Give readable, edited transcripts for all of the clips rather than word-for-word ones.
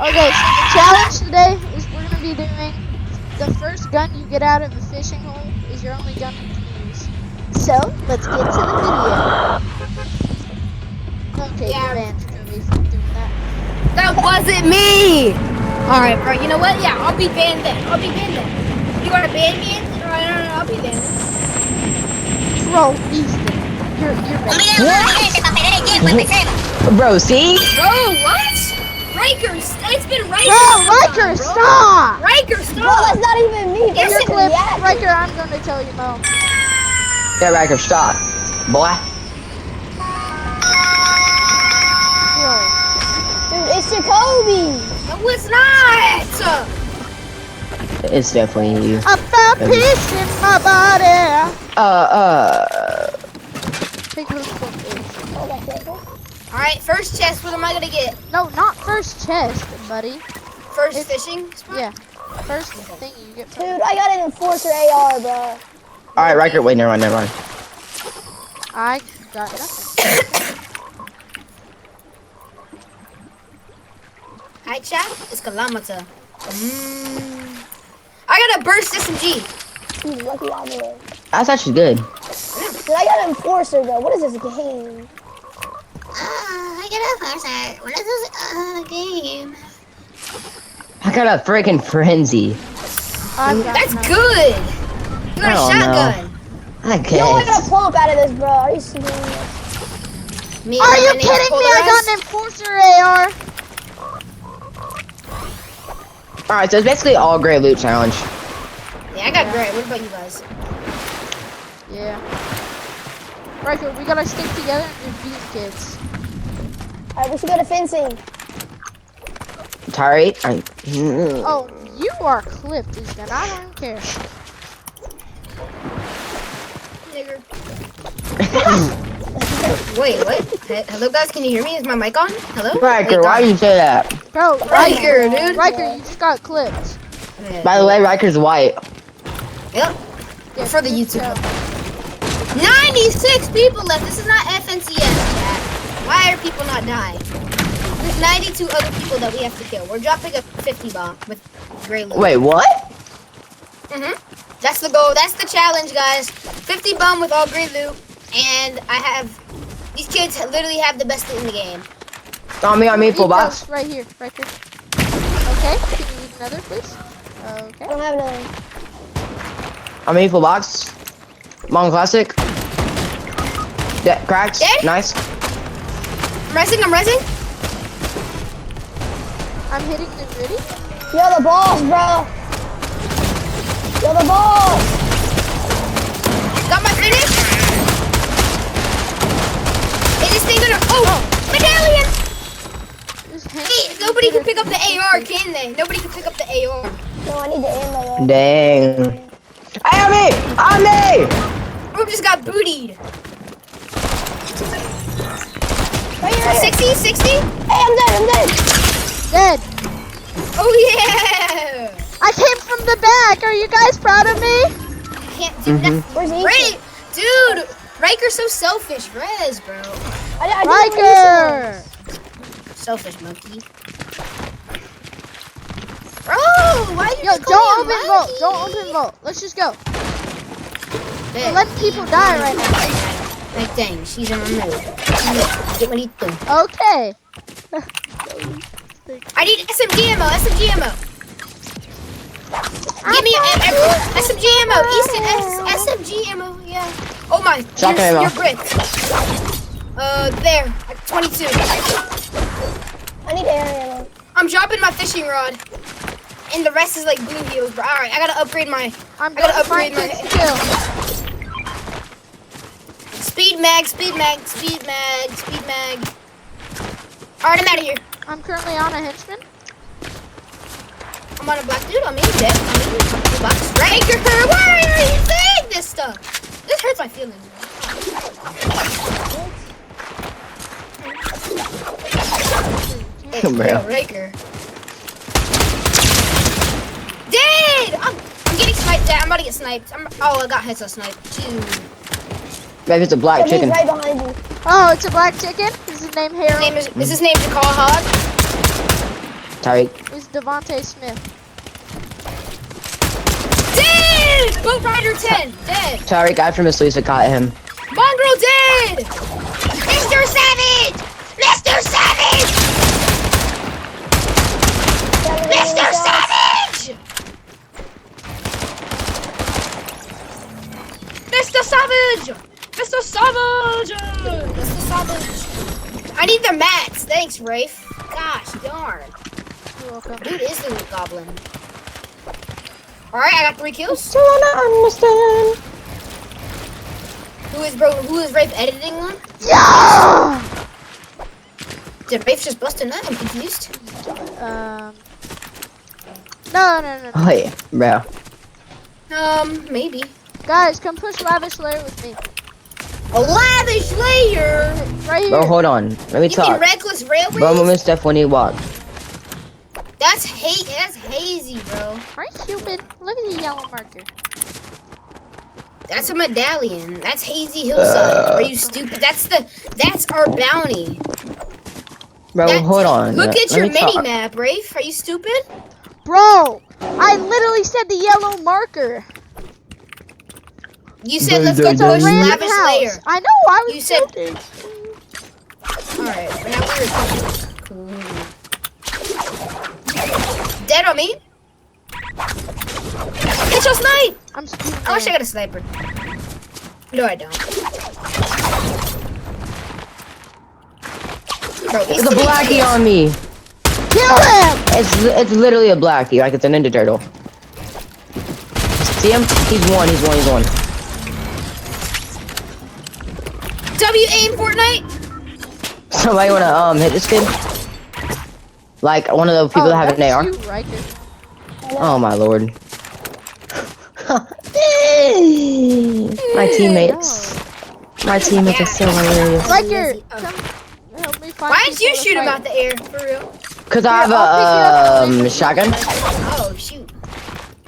Okay, so the challenge today is we're gonna be doing the first gun you get out of a fishing hole is your only gun you can use. So let's get to the video. Okay, you're banned, Jacoby, from doing that. That wasn't me! Alright, bro, you know what? Yeah, I'll be banned then. You wanna ban me? No, I'll be banned. Bro, Ethan, you're banned. Bro, see? Bro, what? Riker, it's been Riker. Bro, Riker, stop! Riker, stop! Bro, that's not even me. Yes, That's it Clip, react. Riker, I'm gonna tell you, Mo. Yeah, Riker, stop. Boy. Bro. Dude, it's Jacoby. No, it's not! It's definitely you. I found peace in my body. Take those photos. Oh, that's it. Alright, first chest, what am I gonna get? No, not first chest, buddy. First fishing spot? Yeah. First thing you get from Dude, I got an enforcer AR, bro. Alright, Riker, wait, never mind. I got nothing. Hi, chat. It's Kalamata. I got a burst SMG. He's lucky I'm here. That's actually good. Dude, I got an enforcer, bro. What is this game? I got a burst. What is this game? I got a freaking frenzy. That's good. You got a shotgun. I Yo, I guess. got a pump out of this, bro. Are you serious? Are you kidding me? I got an enforcer AR. Alright, so it's basically all great loot challenge. Yeah, I got great. What about you guys? Yeah. Riker, we gotta stick together and do these kids. Alright, we should go to fencing. Tyrate? Oh, you are clipped, Ethan. I don't care. Nigger. Wait, what? Hello, guys. Can you hear me? Is my mic on? Hello? Riker, why you say that? Bro, Riker, dude. Riker, you just got clipped. By the way, Riker's white. Yep. Yeah, For the good YouTube. job. 96 people left. This is not FNCS, chat. Why are people not dying? There's 92 other people that we have to kill. We're dropping a 50 bomb with gray loot. Wait, what? That's the goal. That's the challenge, guys. 50 bomb with all gray loot. And I have... These kids literally have the best loot in the game. On me, full box. Right here, right here. Okay, can you read another, please? Okay. I don't have another. On me, full box. Long classic. Yeah, cracks. Dead? Nice. I'm resing. I'm hitting the gritty. Yo, the balls, bro. Yo, the balls. Got my finish. Is this thing gonna... Oh! Medallion! Hey, nobody can pick up the AR, can they? Nobody can pick up the AR. No, I need the ammo, though. Dang. Hey, on me! Bro just got bootied. Right here. 60? 60? Hey, I'm dead. Dead. Oh yeah! I came from the back. Are you guys proud of me? Can't do nothing. Where's Ethan? Ray, dude, Riker's so selfish. Rez, bro. I Riker! Selfish monkey. Bro, why you Yo, just call don't me a open vault. monkey? Don't open vault. Let's just go. There. We're letting people die right now. Like, dang, she's in her mood. Get what he do. Okay. I need SMG ammo. Give me SMG ammo. Easton, SMG ammo. Yeah. Oh my. Shotgun ammo. Your brick. There. 22. I need air ammo. I'm dropping my fishing rod. And the rest is like blue heels, bro. Alright, I gotta upgrade my... I'm I gotta gonna upgrade find my... kids kill. Speed mag. Alright, I'm out of here. I'm currently on a henchman. I'm on a black dude. I'm in dead. Box. Riker, why are you saying this stuff? This hurts my feelings. Bro. Riker. Dead! I'm getting sniped at. I'm about to get sniped. Oh, I got hits on snipe. Two. Maybe it's a black He's chicken. right behind you. Oh, it's a black chicken. Is his name Harold? Is his name Jakal Hog? Tyreek. It's Devontae Smith. Dead! Boat Rider 10, dead. Tyreek, after Miss Lisa caught him. Mongrel dead! Mr. Savage! Mr. Savage! Mr. Savage! Mr. Savage! Mr. Savage! Mr. Savage! I need the mats. Thanks, Rafe. Gosh darn. You're welcome. Dude is the goblin. Alright, I got 3 kills. Still wanna understand. Who is Rafe editing on? Yeah! Did Rafe just bust a nut? I'm confused. No. Oh yeah, bro. Maybe. Guys, come push Lavish Lair with me. A lavish layer! Right here. Bro, hold on. Let me You mean talk. reckless railways? Bro, I'm with Steph when he walk. That's hazy, bro. Are you stupid? Look at the yellow marker. That's a medallion. That's hazy hillside. Are you stupid? That's our bounty. Bro, That's- hold on. Look at Let your me talk. mini map, Rafe. Are you stupid? Bro, I literally said the yellow marker. You said let's It's go It's a push random lavish house. layer. I know, I was You said- joking. Alright, but now we're dead on me. It's your snipe. I'm stupid. I wish I got a sniper. No, I don't. Bro, There's a blackie on me. Kill him! It's literally a blackie, like it's a Ninja Turtle. See him? He's one. W aim Fortnite. Somebody wanna hit this kid? Like one of those people that have an AR? You, Riker. Oh my lord. My teammates. My teammates are so hilarious. Riker, Oh. come help me find Why did you people to shoot him fight. out the air? For real? Cause I have I'll pick you up a shotgun. Oh shoot.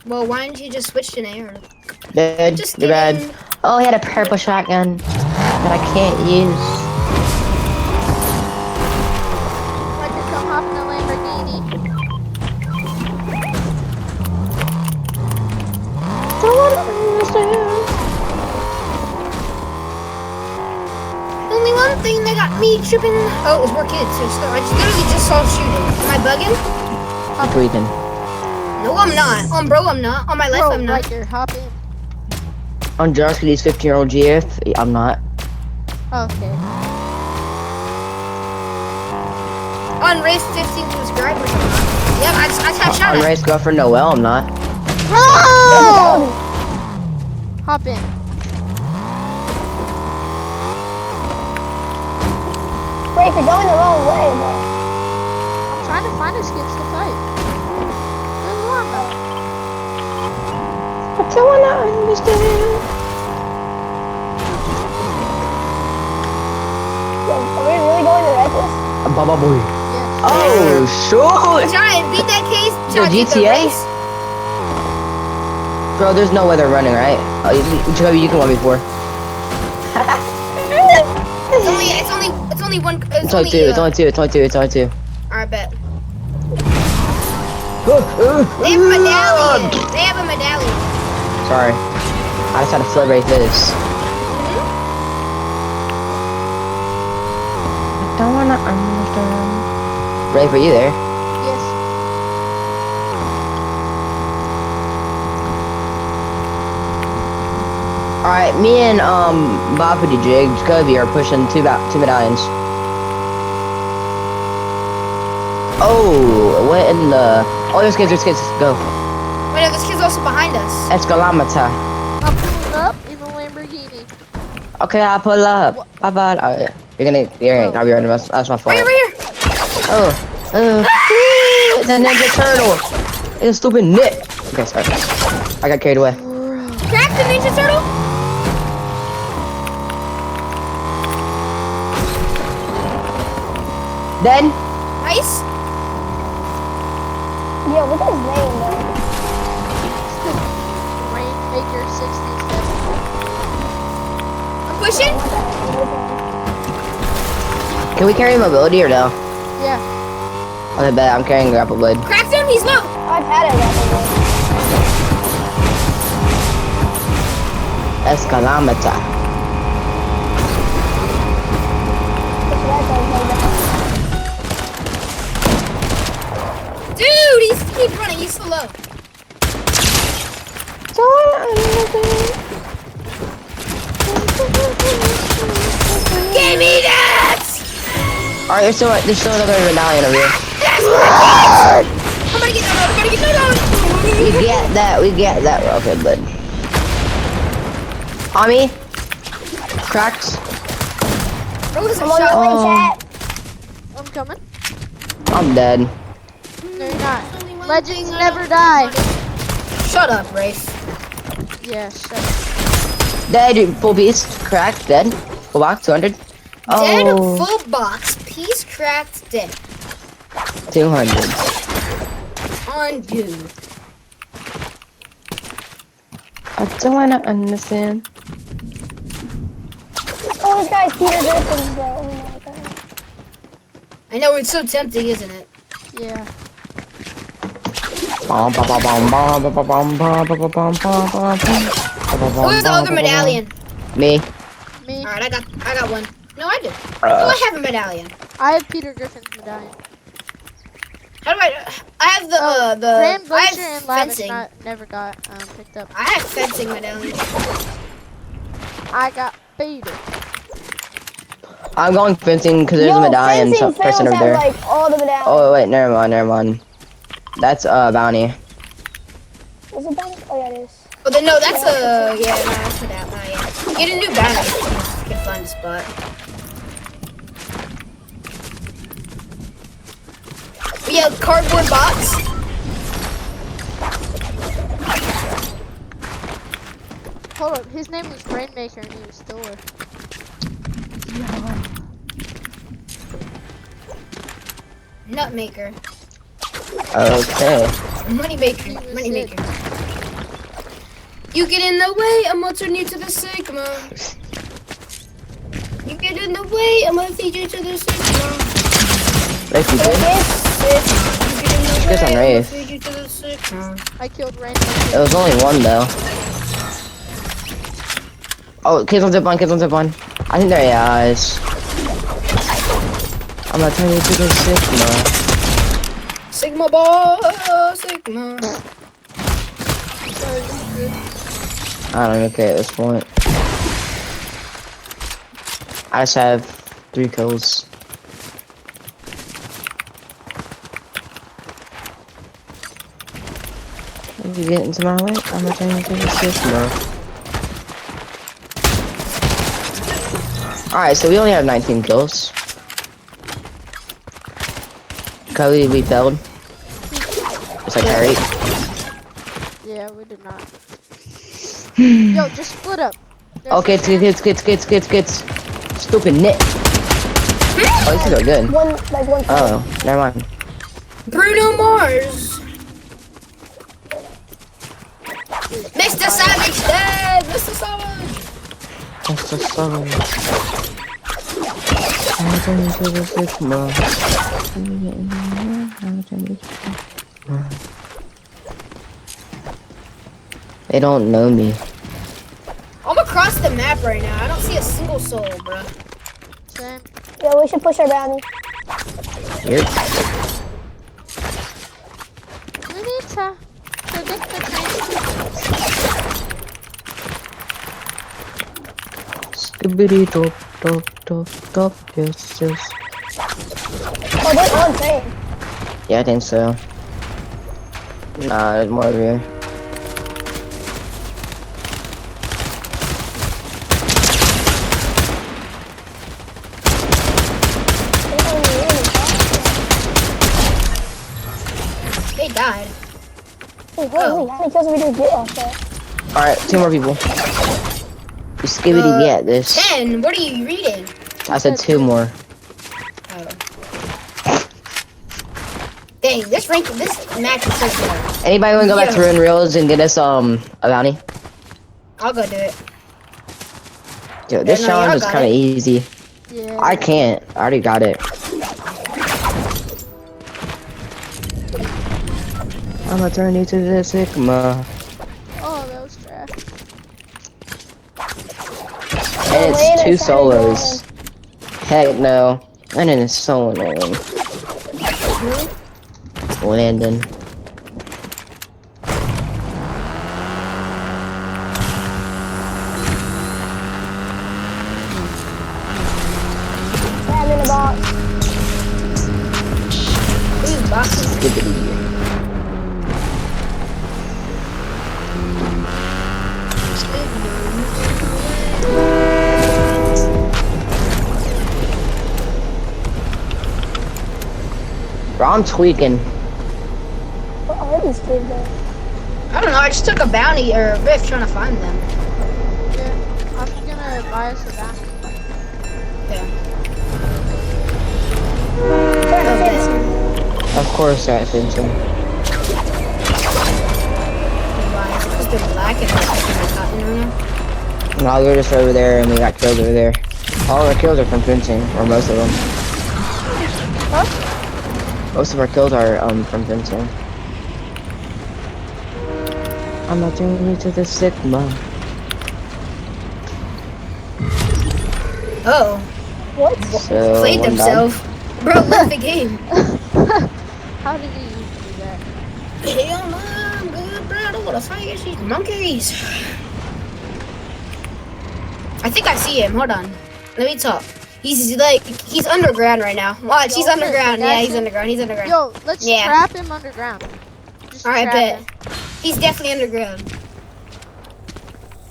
Well, why didn't you just switch to an air? Dead. Just You're bad. kidding. Oh, he had a purple shotgun that I can't use. Riker, come hop in the Lamborghini. Only one thing that got me tripping. Oh, it was more kids. I just literally just saw shooting. Am I bugging? I'm breathing. No, I'm not. Bro, I'm not. On my life, Bro, I'm not. Riker, hop in. On just these 15-year-old GF, I'm not. Okay. On race 15 subscribers, I'm not. Yep, I shot On at. race girlfriend Noel, I'm not. Bro! Hop in. Wait, you're going the wrong way, bro. I'm trying to find us kids to fight. There's one though. I don't wanna understand. Yo, are we really going to reckless? Baba boy. Yes. Oh, shoot! Try and beat that case. Yo, Try to beat the GTA? race. Bro, there's no way they're running, right? Oh, Jacoby, you can 1v4. It's only one. It's only two. Alright, bet. They They have a medallion. They have a medallion. Sorry. I just had to flip right this. I don't wanna understand. Ray, are you there? Yes. Alright, me and Boppity Jig, Jacoby are pushing two medallions. Oh, what in the... Oh, there's kids, go. Wait, no, this kid's also behind us. Escalamata. I'm pulling up in the Lamborghini. Okay, I'll pull up. Bye-bye. Oh, yeah. You're gonna, I'll be right. That's my fault. Right here, right here. Oh, it's a Ninja Turtle. It's a stupid nit. Okay, sorry. I got carried away. Crack the Ninja Turtle. Then, Nice. Yo, what's his name, though? Rainmaker 67. I'm pushing. can we carry mobility or no? Yeah. I bet I'm carrying grapple blade. Cracked him, he's low. I've had it. Escalamata. Dude, he's keep running, he's so low. Give me that! Alright, there's still another medallion over here. That's I'm gonna get down, I'm gonna get down. We get that. Okay, bud. On me. Cracked. Bro, was a I'm on shot. your way, chat. I'm coming. I'm dead. No, you're not. Legends never die. Shut up, Rafe. Yeah, shut up. Dead. Full beast. Cracked. Dead. Full box. 200. Oh. Dead, full box, piece cracked, dead. 200. Undo. I don't wanna understand. Oh, this guy's Peter Griffin, bro. Oh my god. I know, it's so tempting, isn't it? Yeah. Where's the other medallion? Me. Me. Alright, I got one. No, I do. Oh, I have a medallion. I have Peter Griffin's medallion. How do I have the Grand I Glacier have and Lavish fencing. never got picked up. I have fencing medallion. I got Peter. I'm going fencing because there's a medallion fencing person fails over there. at, like, all the medallions. Oh wait, never mind. That's bounty. Is it done? Oh, yeah, it is. Oh, then no, that's a yeah, no, that's medallion. Get a new bounty if you can find a spot. We have cardboard box. Hold up, his name was Rainmaker and he was Thor. Nutmaker. Okay. Moneymaker. Moneymaker. You get in the way, I'm gonna turn you to the Sigma. You get in the way, I'm gonna feed you to the Sigma. Rafe, you good? Good on Rafe. I killed Rainmaker. It was only one though. Oh, kids on zip line. I think they're AIs. I'm not turning you to the Sigma. Sigma ball, Sigma. I don't even care at this point. I just have 3 kills. If you get into my way, I'm gonna turn you to the Sigma. Alright, so we only have 19 kills. Cody, we failed. It's like Harry. Yeah, we did not. Yo, just split up. There's Okay, kids. Stupid nit. Oh, these are good. One. Oh, never mind. Bruno Mars. Mr. Savage dead. Mr. Savage. That's the song. I'm turning to the Sigma. They don't know me. I'm across the map right now. I don't see a single soul, bro. Same. Yeah, we should push our bounty. Here. We need to predict the train. Skibbity top, yes. Oh, they're on train. Yeah, I think so. Nah, there's more over here. They died. Wait, how many kills did we just get off there? Alright, 2 more people. You skibbity get this. 10. What are you reading? I said 2 more. Oh. Dang, this match is so good. Anybody wanna go back to Ruin Reels and get us a bounty? I'll go do it. Dude, this Yeah, no, challenge y'all is got kinda it. easy. Yeah. I can't. I already got it. I'ma turn you to the Sigma. Oh, that was trash. And it's 2 solos. Heck no. And then it's so annoying. Landon. I'm in the box. Who's boxing? Skibbity. Bro, I'm tweaking. What are these kids though? I don't know. I just took a bounty or a rift trying to find them. Yeah, I'm gonna buy us a bounty. Yeah. Of course that fits him. Why? Because they're black and they're cotton right now. No, they're just over there and we got killed over there. All our kills are from fencing, or most of them. Huh? Most of our kills are from fencing. I'm not turning you to the Sigma. Oh. What? So Played one themselves. Bro, left the game. How did he do that? Hell no, I'm good, bro. I don't want to fight against these monkeys. I think I see him. Hold on. Let me talk. He's underground right now. Watch, he's Yo, underground. okay, Yeah, he's gotcha. underground. He's underground. Yo, let's Yeah. trap him underground. Just Alright, trap bet. him. He's definitely underground.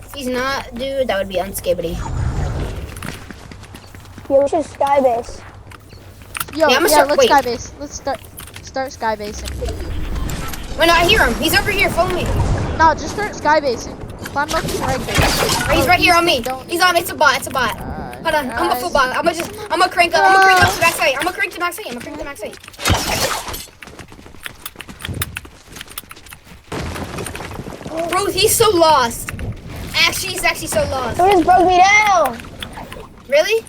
If he's not, dude, that would be unskibbity. Yo, we should skybase. Yo, Yeah, I'ma start- let's wait. skybase. Let's start skybasing. Wait, no, I hear him. He's over here. Follow me. No, just start skybasing. Climb up and right there. He's right here on me. Don't- He's on. It's a bot. It's a bot. Hold on. I'm a full bot. I'm gonna crank up. I'm gonna crank up to max height. I'm gonna crank to max height. I'm gonna crank to max height. Bro, he's so lost. Actually, he's actually so lost. Who just broke me down? Really?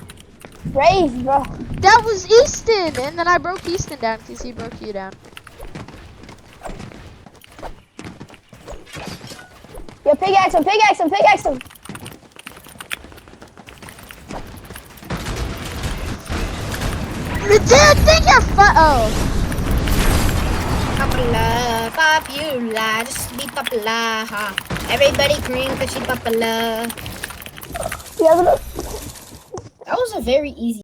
Rafe, bro. That was Easton, and then I broke Easton down because he broke you down. Yo, pickaxe him, pickaxe him, pickaxe him. Dude, think you're oh. Popular, just be popular, huh? Everybody cream cause she popular. Yeah, That was a very easy